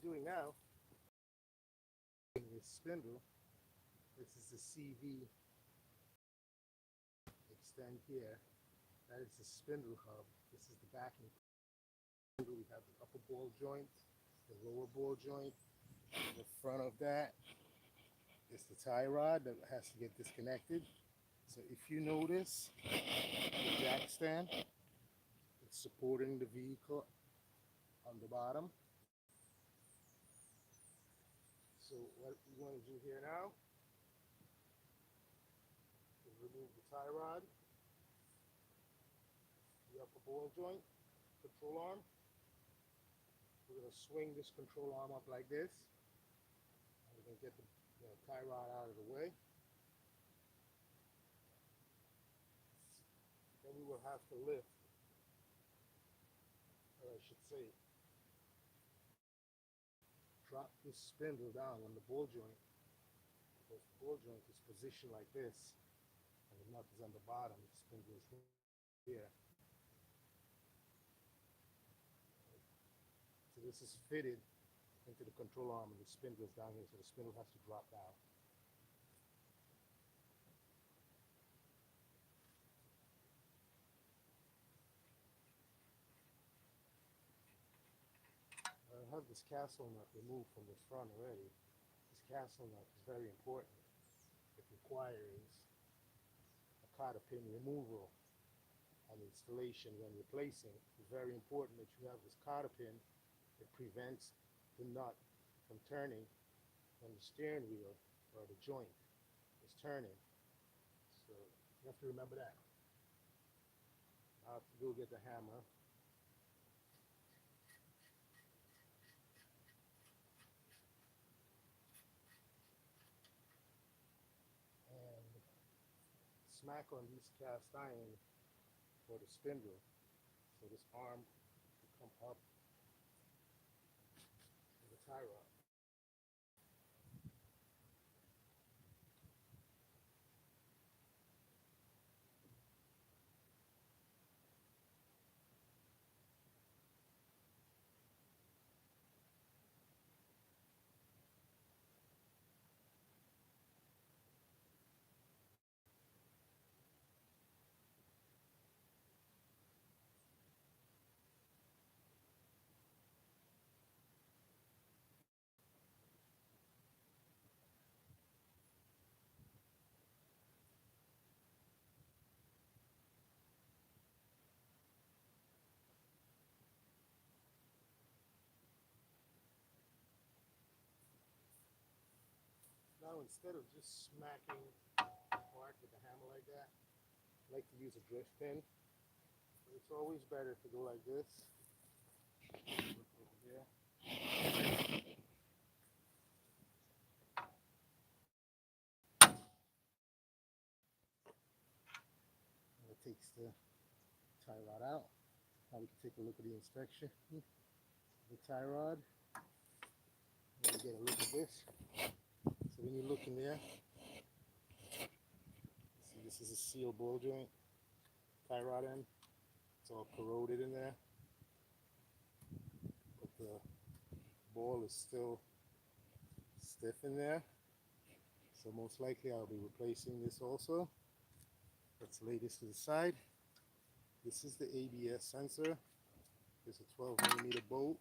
doing now, this spindle, this is the CV extend here. That is the spindle hub. This is the backing spindle. We have the upper ball joint, the lower ball joint. The front of that is the tie rod that has to get disconnected. So if you notice, the jack stand, it's supporting the vehicle on the bottom. So what we want to do here now is remove the tie rod, the upper ball joint, control arm. We're going to swing this control arm up like this. And we're going to get the tie rod out of the way. Then we will have to lift, or I should say, drop this spindle down on the ball joint, because the ball joint is positioned like this, and the nut is on the bottom, the spindle is here. So this is fitted into the control arm, and the spindle is down here, so the spindle has to drop down. I have this castle nut removed from the front already. This castle nut is very important. It requires a cotter pin removal and installation when replacing. It's very important that you have this cotter pin. It prevents the nut from turning when the steering wheel or the joint is turning. So you have to remember that. Now to go get the hammer. And smack on these cast iron for the spindle. So this arm will come up to the tie rod. Now instead of just smacking apart with the hammer like that, I like to use a drift pin. But it's always better to go like this. Over here. And it takes the tie rod out. Now we can take a look at the inspection. The tie rod. Let me get a look at this. So when you look in there, see this is a seal ball joint, tie rod end. It's all corroded in there, but the ball is still stiff in there. So most likely I'll be replacing this also. Let's lay this to the side. This is the ABS sensor. There's a 12mm bolt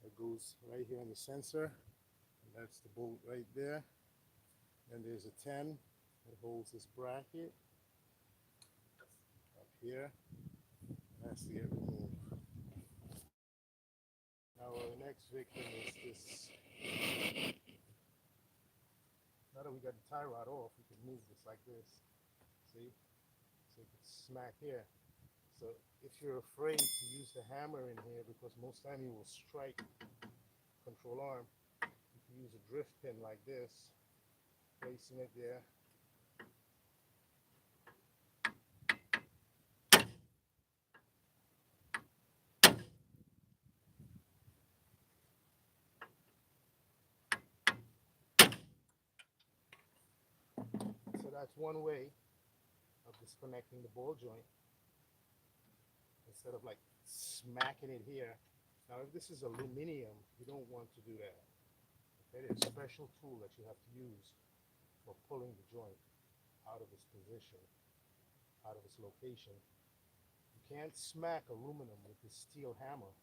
that goes right here on the sensor. That's the bolt right there. And there's a 10 that holds this bracket up here. It has to get removed. Now our next victim is this. Now that we got the tie rod off, we can move this like this. See? So you can smack here. So if you're afraid to use the hammer in here, because most time you will strike control arm, use a drift pin like this, placing it there. So that's one way of disconnecting the ball joint. Instead of like smacking it here, Now, if this is aluminum, you don't want to do that. Okay, there's a special tool that you have to use for pulling the joint out of its position, out of its location. You can't smack aluminum with this steel hammer.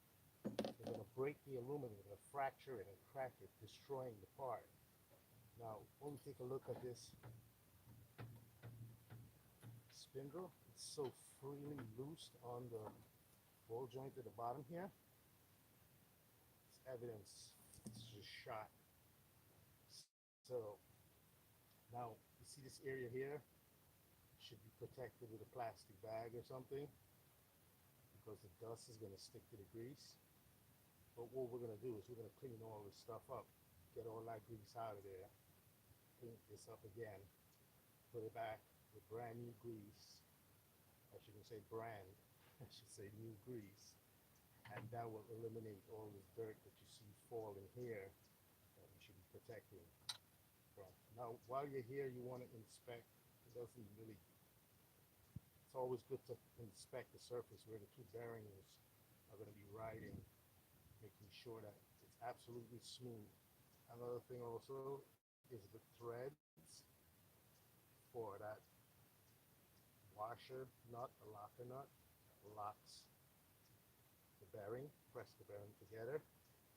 You're going to break the aluminum, you're going to fracture it and crack it, destroying the part. Now, when we take a look at this spindle, it's so freely loosed on the ball joint at the bottom here. It's evidence it's just shot. So now you see this area here should be protected with a plastic bag or something because the dust is going to stick to the grease. But what we're going to do is we're going to clean all this stuff up, get all that grease out of there, paint this up again, put it back with brand new grease. I shouldn't say brand, I should say new grease. And that will eliminate all this dirt that you see falling here that you should be protecting from. Now, while you're here, you want to inspect. It doesn't really, it's always good to inspect the surface where the two bearings are going to be riding, making sure that it's absolutely smooth. Another thing also is the threads for that washer nut, the locker nut, that locks the bearing, press the bearing together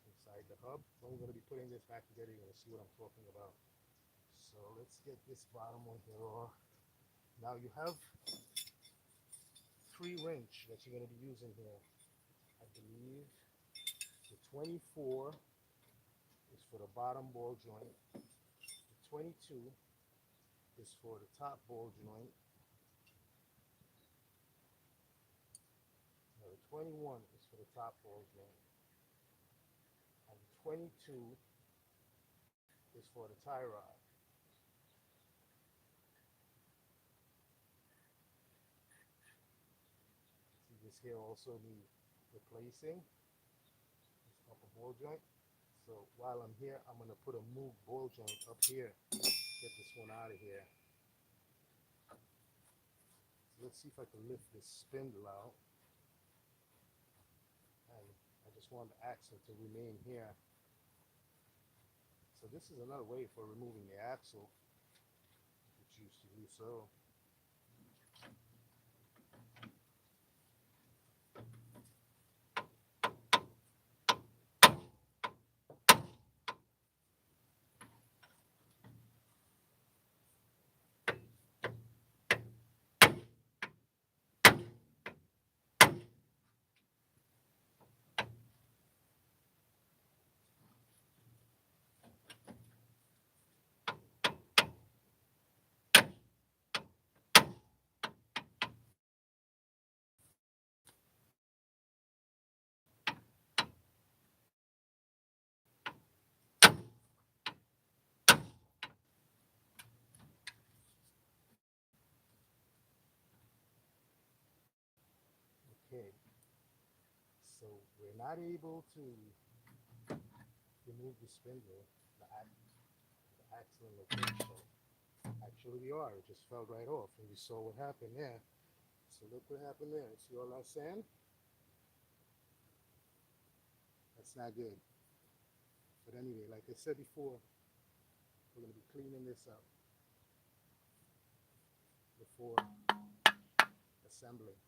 inside the hub. When we're going to be putting this back together, you're going to see what I'm talking about. So let's get this bottom one here off. Now you have 3 wrench that you're going to be using here. I believe the 24 is for the bottom ball joint. The 22 is for the top ball joint. Now the 21 is for the top ball joint. And the 22 is for the tie rod. See, this here also needs replacing, this upper ball joint. So while I'm here, I'm going to put a move ball joint up here. Get this one out of here. So let's see if I can lift this spindle out. And I just want the axle to remain here. So this is another way for removing the axle, if you choose to do so. Okay, so we're not able to remove the spindle, the axle location. Actually, we are. It just fell right off, and you saw what happened there. So look what happened there. See all that sand? That's not good. But anyway, like I said before, we're going to be cleaning this up before assembling.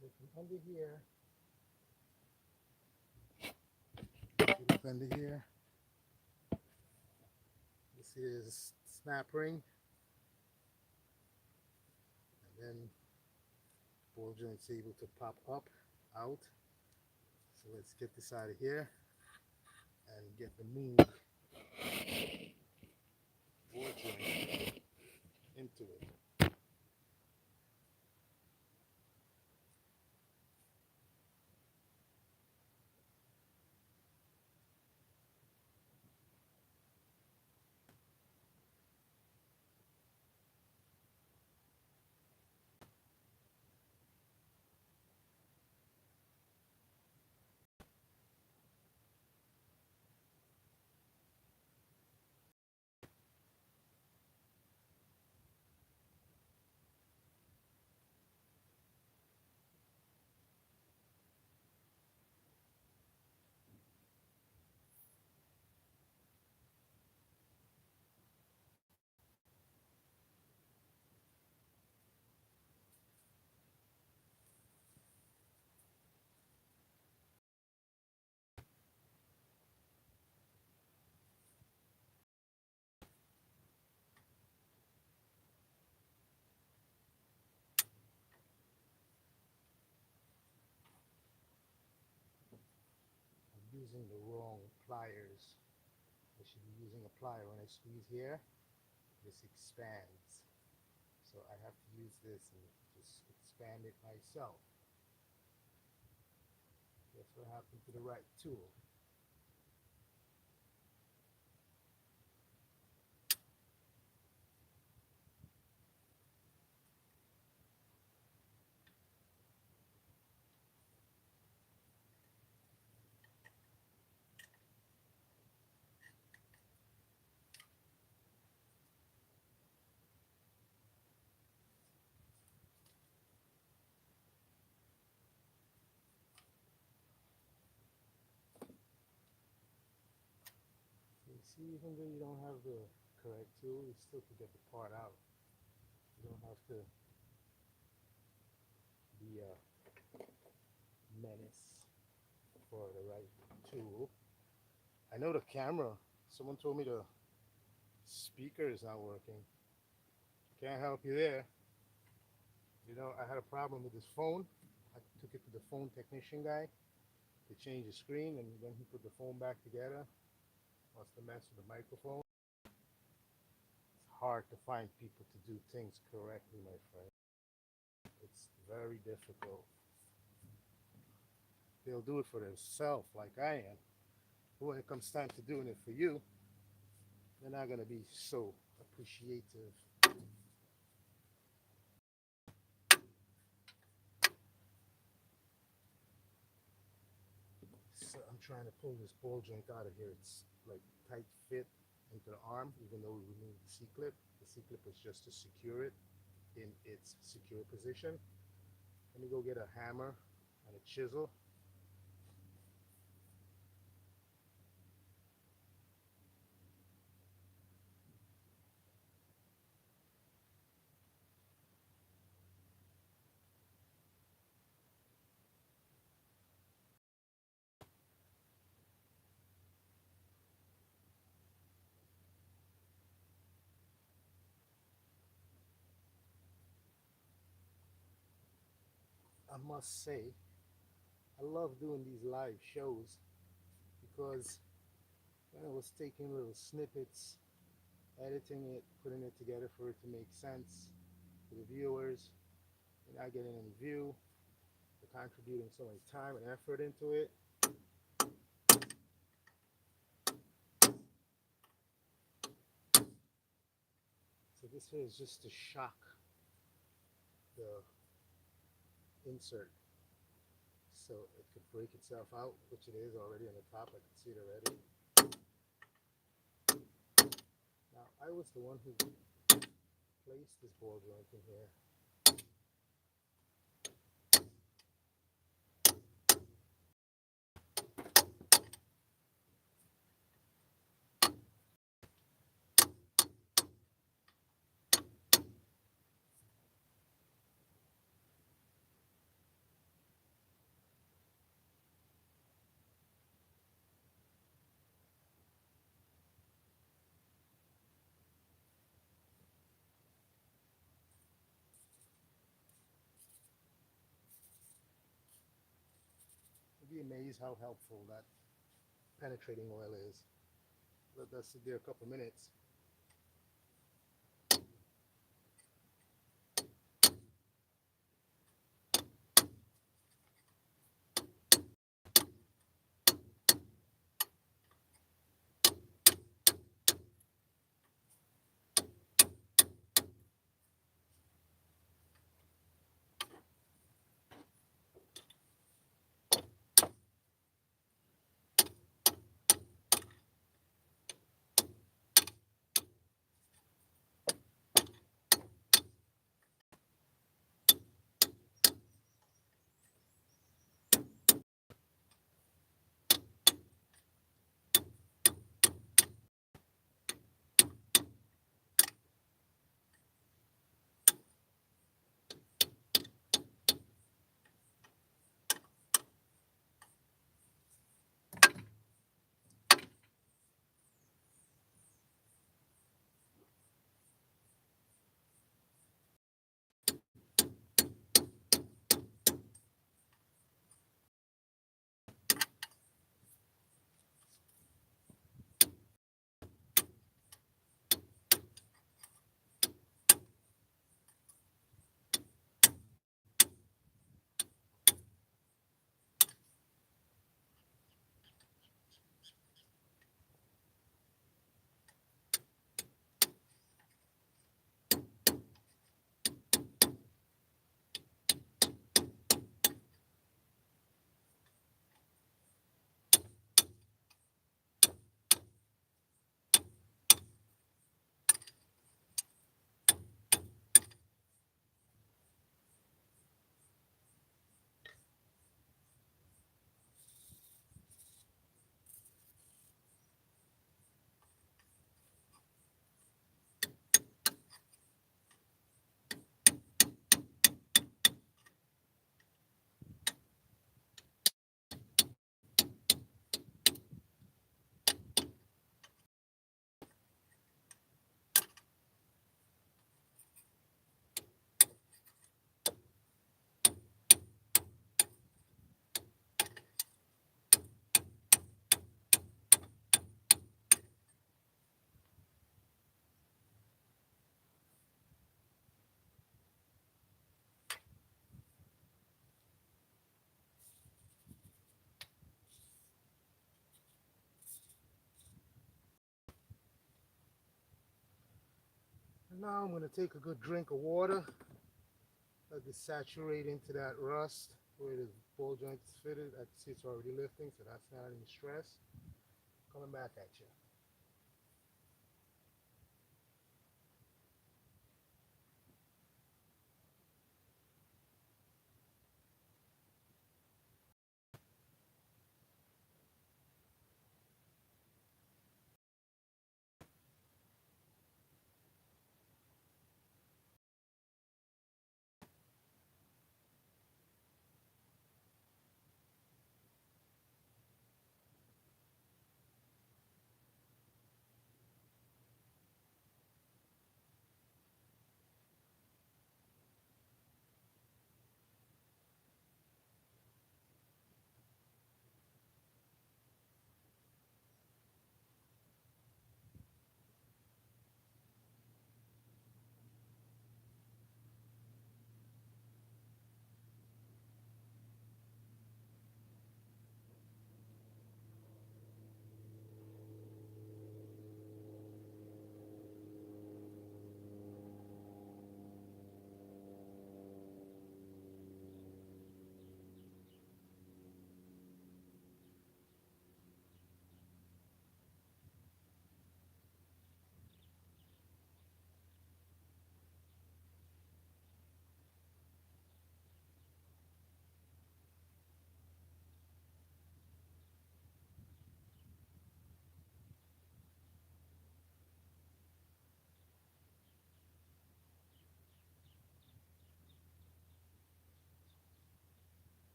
So from under here, look under here. This is snap ring, and then ball joint's able to pop up, out. So let's get this out of here and get the move ball joint into it. using the wrong pliers. I should be using a plier. When I squeeze here, this expands. So I have to use this and just expand it myself. That's what happened to the right tool. You see, even though you don't have the correct tool, you still can get the part out. You don't have to be a menace for the right tool. I know the camera, someone told me the speaker is not working. Can't help you there. You know, I had a problem with this phone. I took it to the phone technician guy to change the screen, and when he put the phone back together, must have messed with the microphone. It's hard to find people to do things correctly, my friend. It's very difficult. They'll do it for themselves like I am. But when it comes time to doing it for you, they're not going to be so appreciative. So I'm trying to pull this ball joint out of here. It's like tight fit into the arm, even though we removed the C-clip. The C-clip was just to secure it in its secure position. Let me go get a hammer and a chisel. I must say, I love doing these live shows because when I was taking little snippets, editing it, putting it together for it to make sense to the viewers, you're not getting any view, you're contributing so much time and effort into it. So this here is just to shock the insert so it could break itself out, which it is already on the top. I can see it already. Now I was the one who placed this ball joint in here. You'd be amazed how helpful that penetrating oil is. Let that sit there a couple minutes. Now I'm going to take a good drink of water. Let this saturate into that rust where the ball joint is fitted. I can see it's already lifting, so that's not any stress. Coming back at you.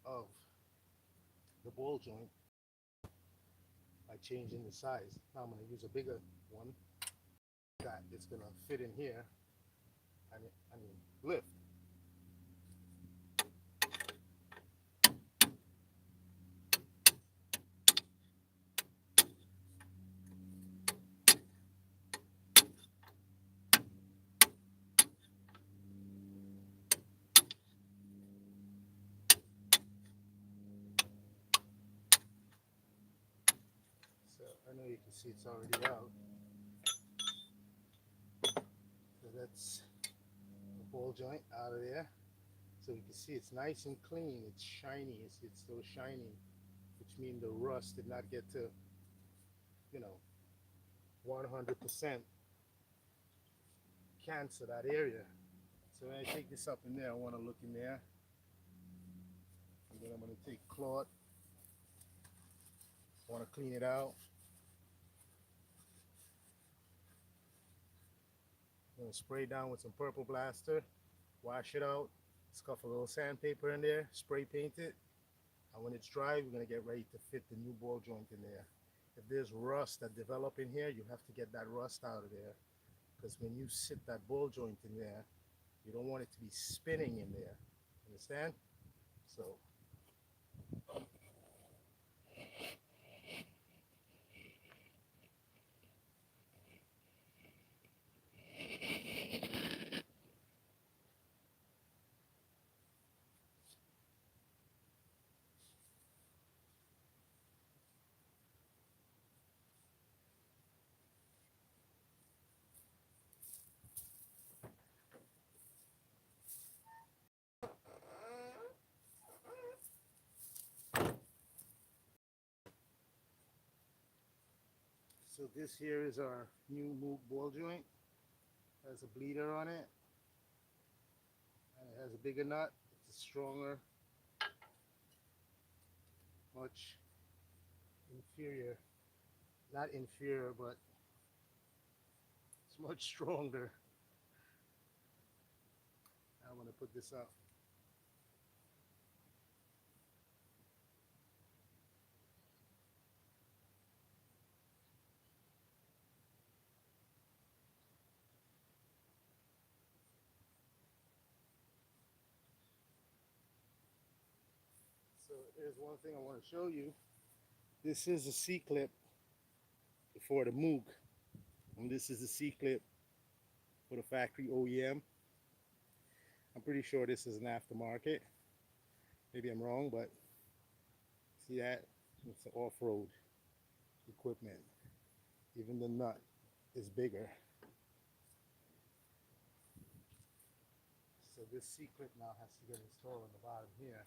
Of the ball joint by changing the size. Now I'm going to use a bigger one that it's going to fit in here and lift. So I know you can see it's already out. So that's the ball joint out of there. So you can see it's nice and clean. It's shiny. It's still shiny, which means the rust did not get to, 100% cancel that area. So when I take this up in there, I want to look in there. And then I'm going to take cloth. I want to clean it out. I'm going to spray down with some purple blaster, wash it out, scuff a little sandpaper in there, spray paint it. And when it's dry, we're going to get ready to fit the new ball joint in there. If there's rust that develop in here, you have to get that rust out of there. Because when you sit that ball joint in there, you don't want it to be spinning in there. Understand? So So this here is our new Moog ball joint. It has a bleeder on it. And it has a bigger nut. It's a stronger, much inferior. Not inferior, but it's much stronger. I'm going to put this up. So here's one thing I want to show you. This is a C-clip for the Moog. And this is the C-clip with a factory OEM. I'm pretty sure this is an aftermarket. Maybe I'm wrong, but see that? It's an off-road equipment. Even the nut is bigger. So this C-clip now has to get installed on the bottom here.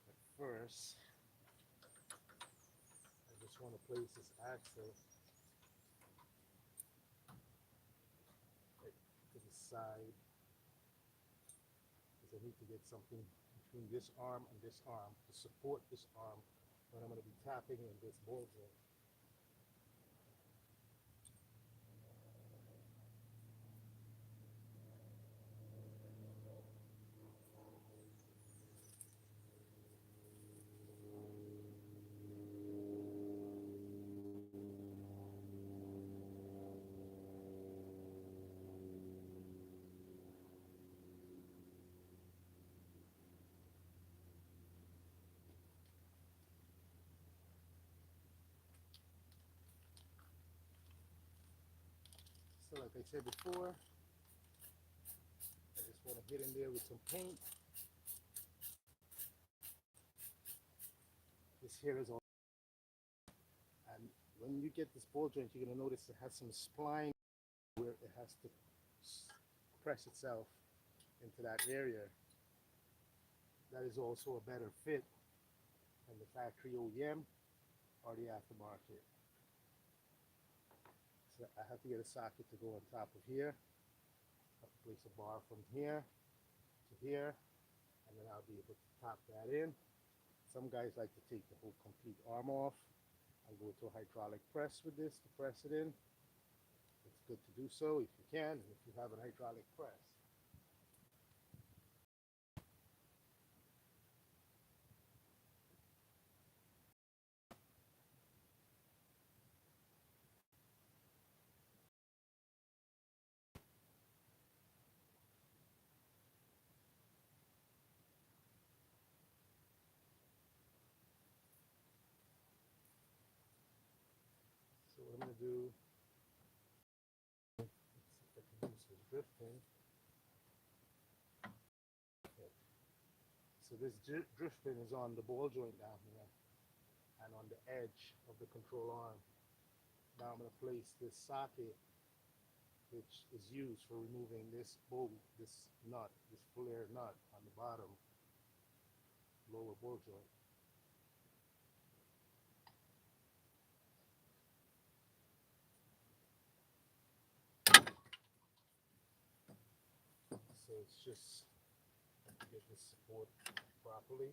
But first, I just want to place this axle right to the side, because I need to get something between this arm and this arm to support this arm when I'm going to be tapping in this ball joint. So like I said before, I just want to get in there with some paint. This here is all, and when you get this ball joint, you're going to notice it has some spline where it has to press itself into that area. That is also a better fit than the factory OEM or the aftermarket. So I have to get a socket to go on top of here. I have to place a bar from here to here, and then I'll be able to tap that in. Some guys like to take the whole complete arm off and go to a hydraulic press with this to press it in. It's good to do so if you can, and if you have an hydraulic press. So what I'm going to do, let's see if I can use this drift pin. Okay. So this drift pin is on the ball joint down here and on the edge of the control arm. Now I'm going to place this socket, which is used for removing this bolt, this nut, this flare nut on the bottom lower ball joint. So it's just to get this support properly.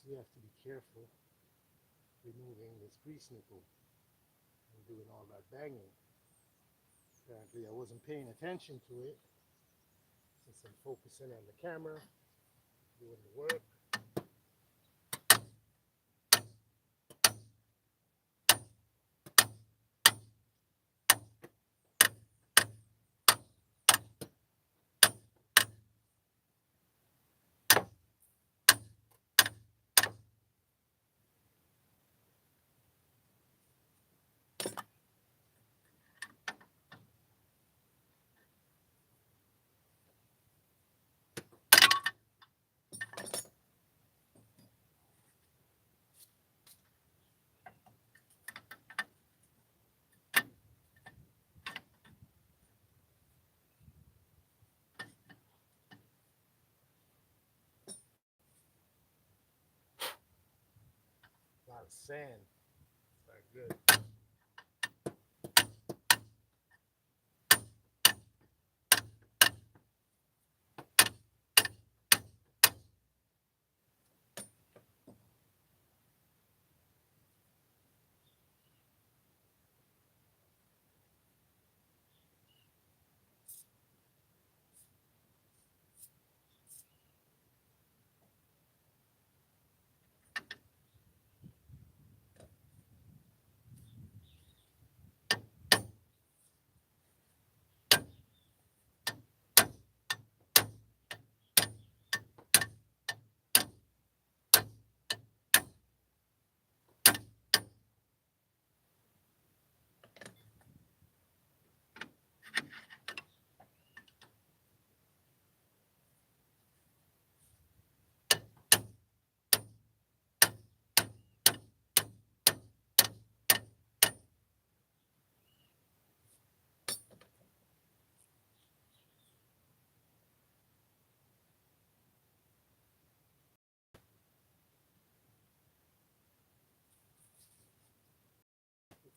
So you have to be careful removing this grease nipple and doing all that banging. Apparently I wasn't paying attention to it, so Practice and focusing on the camera, doing the work. A lot of sand. Very good.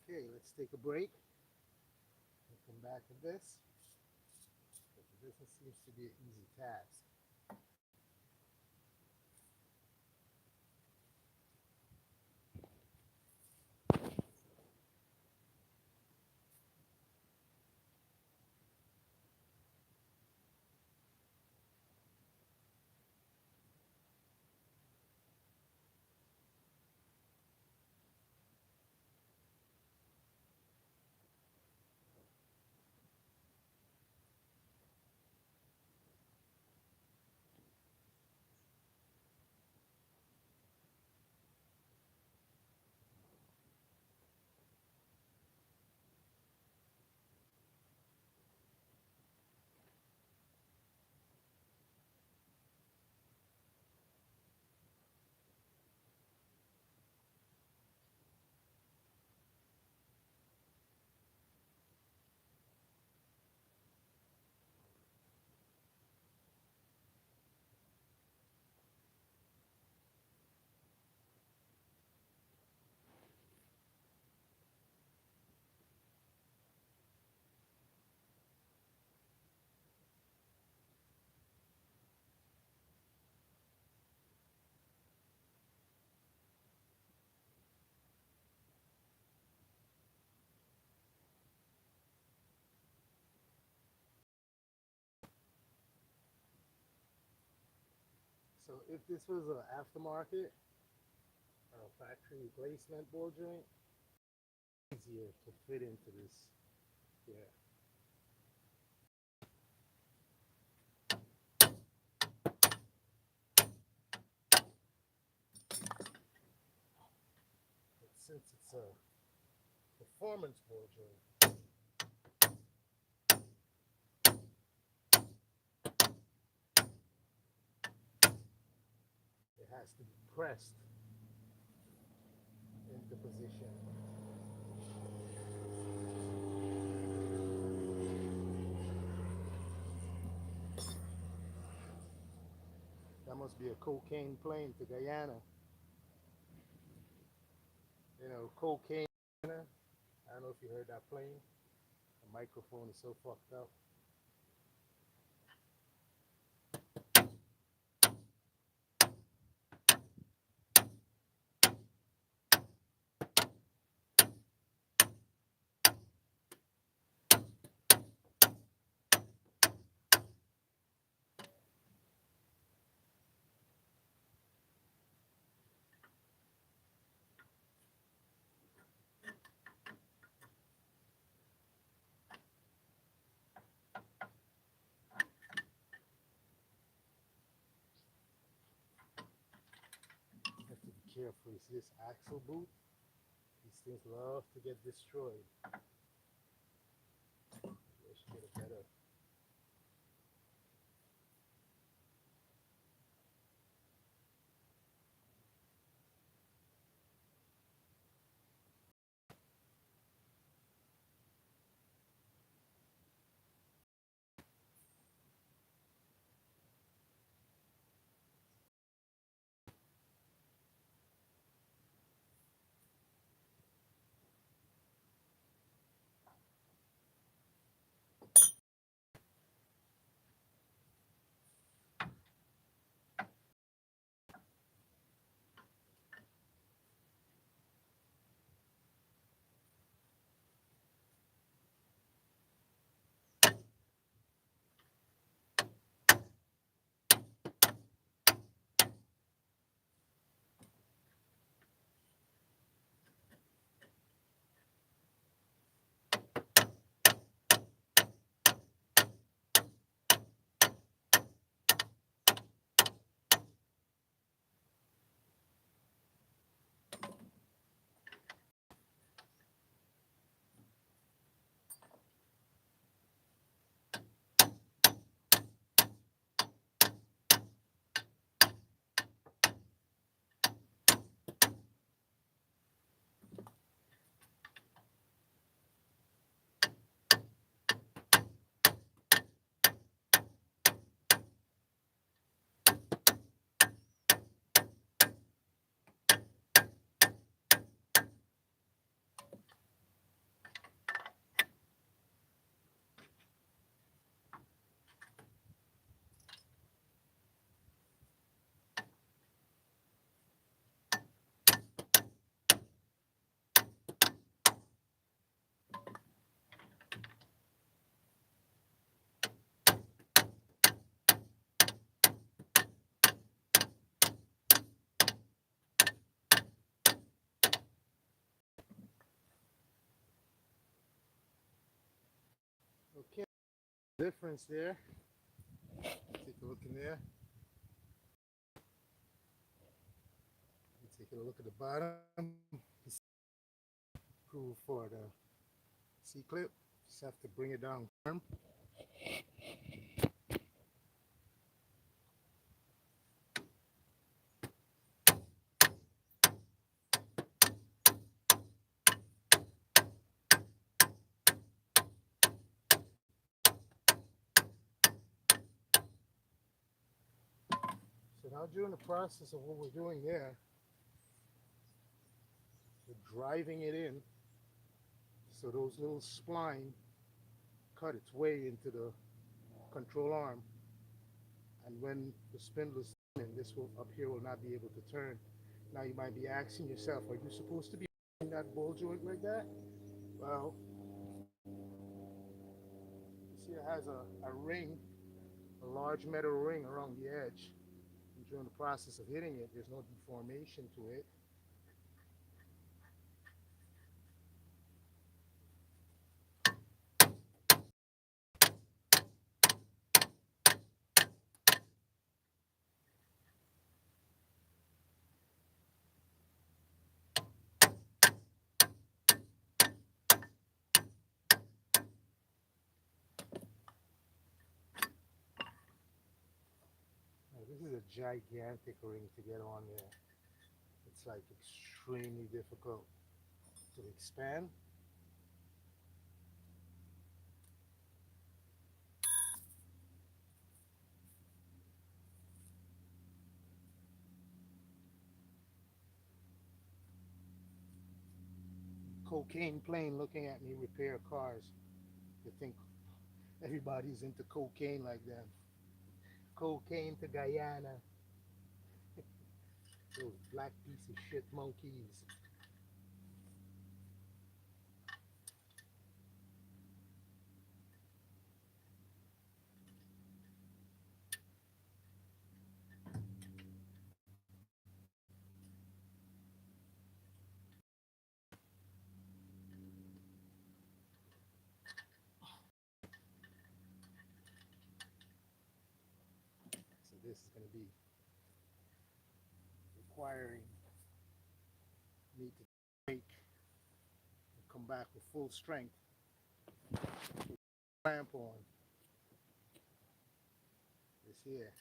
Okay, let's take a break and come back to this. This seems to be an easy task. So if this was an aftermarket or a factory replacement ball joint, easier to fit into this. Yeah. But since it's a performance ball joint, it has to be pressed into position. That must be a cocaine plane to Guyana. You know, cocaine. I don't know if you heard that plane. The microphone is so fucked up. careful is this axle boot. These things love to get destroyed. Let's get a better. Okay, difference there. Take a look in there. Take a look at the bottom. Proof for the C-clip. Just have to bring it down firm. So now during the process of what we're doing there, we're driving it in so those little spline cut its way into the control arm, and when the spindle is turning, this will up here will not be able to turn. Now you might be asking yourself, are you supposed to be in that ball joint like that? Well, you see it has a ring, a large metal ring around the edge. And during the process of hitting it, there's no deformation to it. Now, this is a gigantic ring to get on there. It's like extremely difficult to expand. Cocaine plane looking at me repair cars. They think everybody's into cocaine like that. Cocaine to Guyana. Those black piece of shit monkeys. So this is going to be requiring need to take and come back with full strength. Clamp on this here.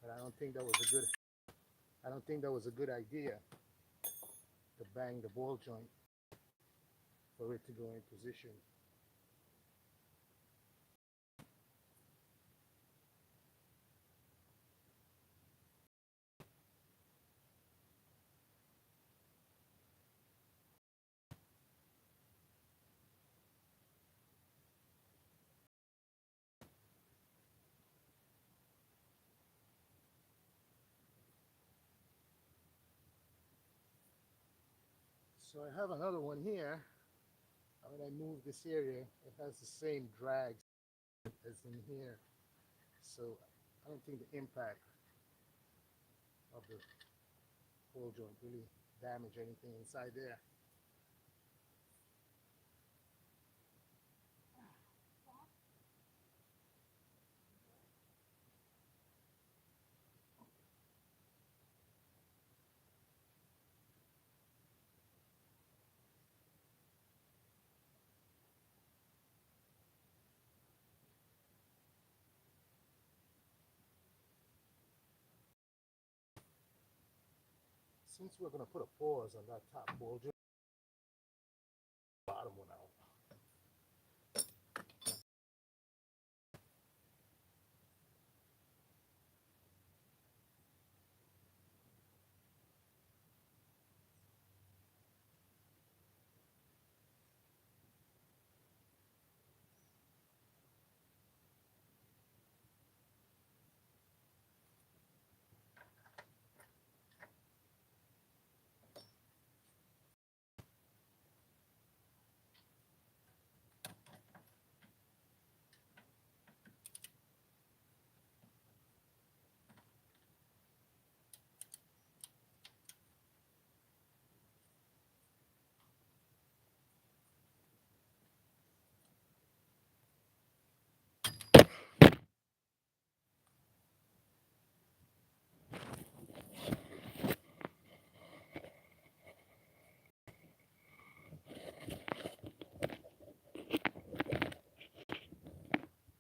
But I don't think that was a good idea to bang the ball joint for it to go in position. So I have another one here. When I move this area, it has the same drag as in here. So I don't think the impact of the ball joint really damage anything inside there. Since we're going to put a pause on that top ball joint, bottom one out.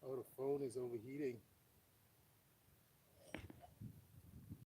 Oh, the phone is overheating.